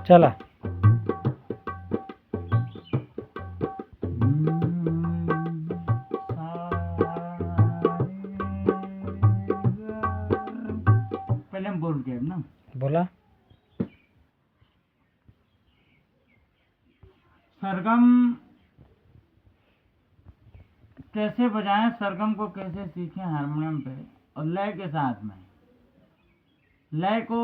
चला। पहले हम बोल के ना बोला। सरगम कैसे बजाएं, सरगम को कैसे सीखें हारमोनियम पे और लय के साथ में। लय को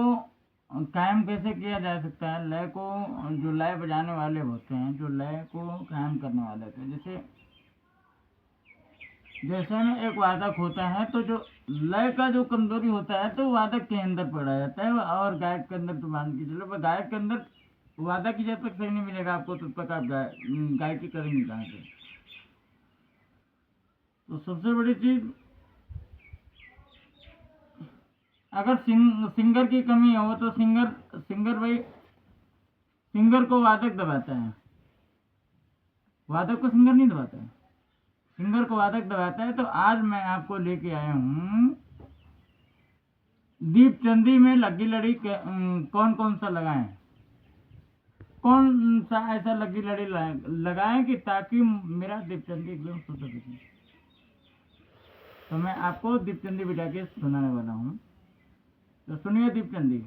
कायम कैसे किया जा सकता है। लय को जो लय बजाने वाले होते हैं, जो लय को कायम करने वाले होते हैं, जैसे में एक वादक होता है तो जो लय का जो कमजोरी होता है तो वादक के अंदर पड़ा जाता है, और गायक के अंदर तो मान के चलो गायक के अंदर वादक की जब तक सही नहीं मिलेगा आपको तब तक आप गायकी करेंगे कहाँ से। तो सबसे बड़ी चीज, अगर सिंगर की कमी हो तो सिंगर को वादक दबाता है, वादक को सिंगर नहीं दबाता है, सिंगर को वादक दबाता है। तो आज मैं आपको लेके आया हूँ दीपचंदी में लग्गी लड़ी कौन कौन सा लगाएं, कौन सा ऐसा लग्गी लड़ी लगाएं कि ताकि मेरा दीपचंदी एकदम शुद्ध दिखे। तो मैं आपको दीपचंदी बजा के सुनाने वाला हूँ, तो सुनिए दीपचंदी।